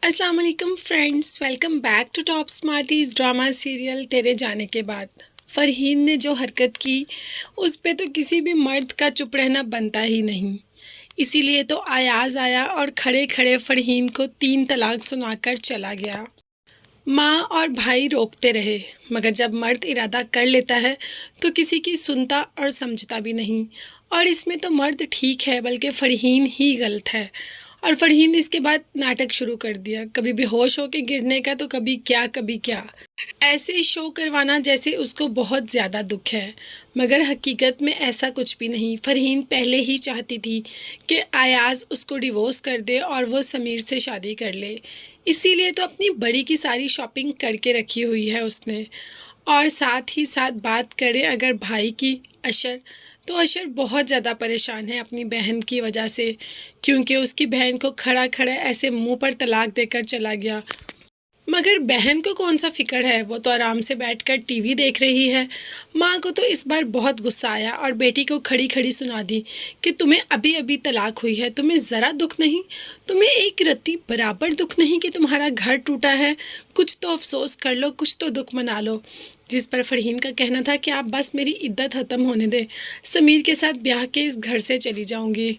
अस्सलाम वालेकुम friends, welcome back to top smarties drama serial तेरे जाने के बाद। फरहीन ने जो हरकत की उस पे तो किसी भी मर्द का चुप रहना बनता ही नहीं। इसीलिए तो अयाज आया और खड़े खड़े फरहीन को 3 तलाक सुनाकर चला गया। माँ और भाई रोकते रहे, मगर जब मर्द इरादा कर लेता है तो किसी की सुनता और समझता भी नहीं। और इसमें तो मर्द ठीक है, बल्कि फरहीन ही गलत है। और फरहीन ने इसके बाद नाटक शुरू कर दिया, कभी बेहोश होके गिरने का तो कभी क्या कभी क्या, ऐसे शो करवाना जैसे उसको बहुत ज़्यादा दुख है। मगर हकीकत में ऐसा कुछ भी नहीं। फरहीन पहले ही चाहती थी कि अयाज उसको डिवोर्स कर दे और वो समीर से शादी कर ले। इसीलिए तो अपनी बड़ी की सारी शॉपिंग करके रखी हुई है उसने। और साथ ही साथ बात करें अगर भाई की, अशर, तो अशर बहुत ज़्यादा परेशान है अपनी बहन की वजह से, क्योंकि उसकी बहन को खड़ा खड़ा ऐसे मुंह पर तलाक देकर चला गया। मगर बहन को कौन सा फिक्र है, वो तो आराम से बैठकर टीवी देख रही है। माँ को तो इस बार बहुत गुस्सा आया और बेटी को खड़ी खड़ी सुना दी कि तुम्हें अभी अभी तलाक हुई है, तुम्हें ज़रा दुख नहीं, तुम्हें एक रत्ती बराबर दुख नहीं कि तुम्हारा घर टूटा है। कुछ तो अफसोस कर लो, कुछ तो दुख मना लो। जिस पर फरहीन का कहना था कि आप बस मेरी इद्दत ख़त्म होने दें, समीर के साथ ब्याह के इस घर से चली जाऊंगी।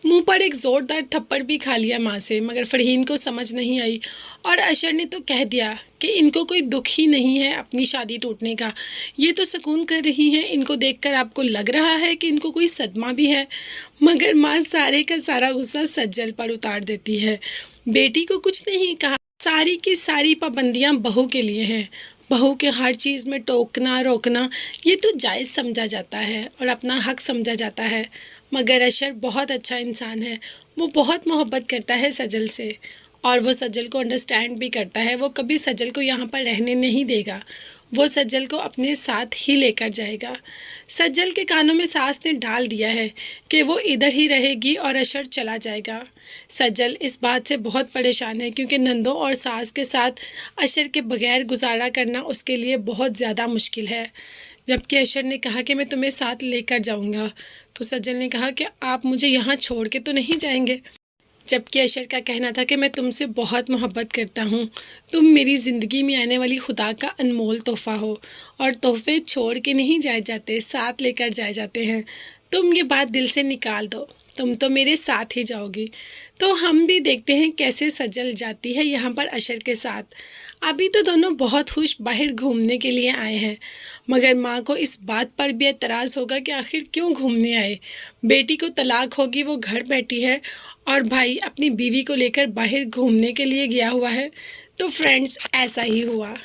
मुंह पर एक जोरदार थप्पड़ भी खा लिया माँ से, मगर फरहीन को समझ नहीं आई। और अशर ने तो कह दिया कि इनको कोई दुख ही नहीं है अपनी शादी टूटने का, ये तो सुकून कर रही हैं। इनको देखकर आपको लग रहा है कि इनको कोई सदमा भी है। मगर माँ सारे का सारा गुस्सा सज्जल पर उतार देती है। बेटी को कुछ नहीं कहा, सारी की सारी पाबंदियाँ बहू के लिए हैं। बहू के हर चीज़ में टोकना रोकना ये तो जायज़ समझा जाता है और अपना हक समझा जाता है। मगर अशर बहुत अच्छा इंसान है, वो बहुत मोहब्बत करता है सजल से और वो सजल को अंडरस्टैंड भी करता है। वो कभी सजल को यहाँ पर रहने नहीं देगा, वो सजल को अपने साथ ही लेकर जाएगा। सजल के कानों में सास ने डाल दिया है कि वो इधर ही रहेगी और अशर चला जाएगा। सजल इस बात से बहुत परेशान है क्योंकि नंदों और सास के साथ अशर के बगैर गुजारा करना उसके लिए बहुत ज़्यादा मुश्किल है। जबकि अशर ने कहा कि मैं तुम्हें साथ लेकर जाऊंगा, तो सज्जल ने कहा कि आप मुझे यहाँ छोड़ के तो नहीं जाएंगे। जबकि अशर का कहना था कि मैं तुमसे बहुत मोहब्बत करता हूँ, तुम मेरी ज़िंदगी में आने वाली खुदा का अनमोल तोहफ़ा हो और तोहफे छोड़ के नहीं जाए जाते, साथ लेकर जाए जाते हैं। तुम ये बात दिल से निकाल दो, तुम तो मेरे साथ ही जाओगी। तो हम भी देखते हैं कैसे सजल जाती है यहाँ पर अशर के साथ। अभी तो दोनों बहुत खुश बाहर घूमने के लिए आए हैं, मगर माँ को इस बात पर भी एतराज़ होगा कि आखिर क्यों घूमने आए। बेटी को तलाक होगी, वो घर बैठी है, और भाई अपनी बीवी को लेकर बाहर घूमने के लिए गया हुआ है। तो फ्रेंड्स, ऐसा ही हुआ।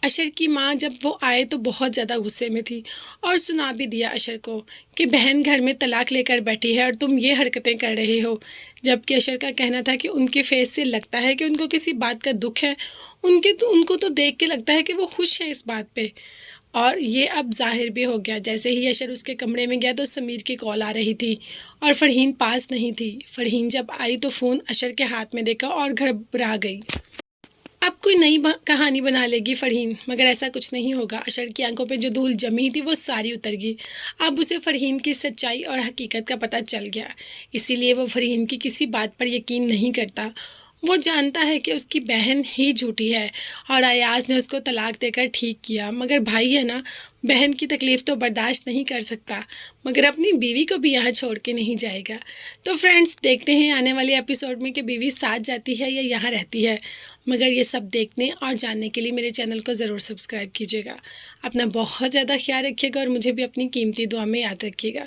अशर की माँ जब वो आए तो बहुत ज़्यादा गुस्से में थी और सुना भी दिया अशर को कि बहन घर में तलाक लेकर बैठी है और तुम ये हरकतें कर रहे हो। जबकि अशर का कहना था कि उनके फेस से लगता है कि उनको किसी बात का दुख है, उनको तो देख के लगता है कि वो खुश है इस बात पे। और ये अब जाहिर भी हो गया। जैसे ही अशर उसके कमरे में गया तो समीर की कॉल आ रही थी और फरहीन पास नहीं थी। फरहीन जब आई तो फ़ोन अशर के हाथ में देखा और घबरा गई। अब कोई नई कहानी बना लेगी फरहीन, मगर ऐसा कुछ नहीं होगा। अशर की आंखों पे जो धूल जमी थी वो सारी उतर गई। अब उसे फरहीन की सच्चाई और हकीकत का पता चल गया। इसीलिए वो फरहीन की किसी बात पर यकीन नहीं करता। वो जानता है कि उसकी बहन ही झूठी है और अयाज ने उसको तलाक देकर ठीक किया। मगर भाई है ना, बहन की तकलीफ़ तो बर्दाश्त नहीं कर सकता, मगर अपनी बीवी को भी यहाँ छोड़ के नहीं जाएगा। तो फ्रेंड्स, देखते हैं आने वाले एपिसोड में कि बीवी साथ जाती है या यहाँ रहती है। मगर ये सब देखने और जानने के लिए मेरे चैनल को ज़रूर सब्सक्राइब कीजिएगा। अपना बहुत ज़्यादा ख्याल रखिएगा और मुझे भी अपनी कीमती दुआ में याद रखिएगा।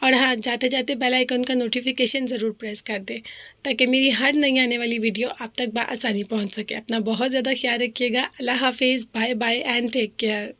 और हाँ, जाते जाते बेल आइकन का नोटिफिकेशन ज़रूर प्रेस कर दें ताकि मेरी हर नई आने वाली वीडियो आप तक बआसानी पहुँच सके। अपना बहुत ज़्यादा ख्याल रखिएगा। अल्लाह हाफिज़, bye bye and take care.